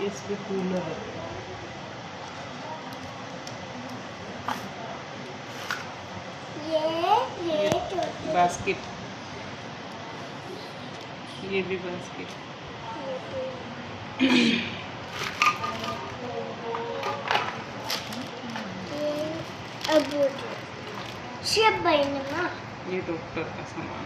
इस पे कूलर है। ये बास्केट, ये भी बास्केट। अब शिप बना ये डॉक्टर का सामान।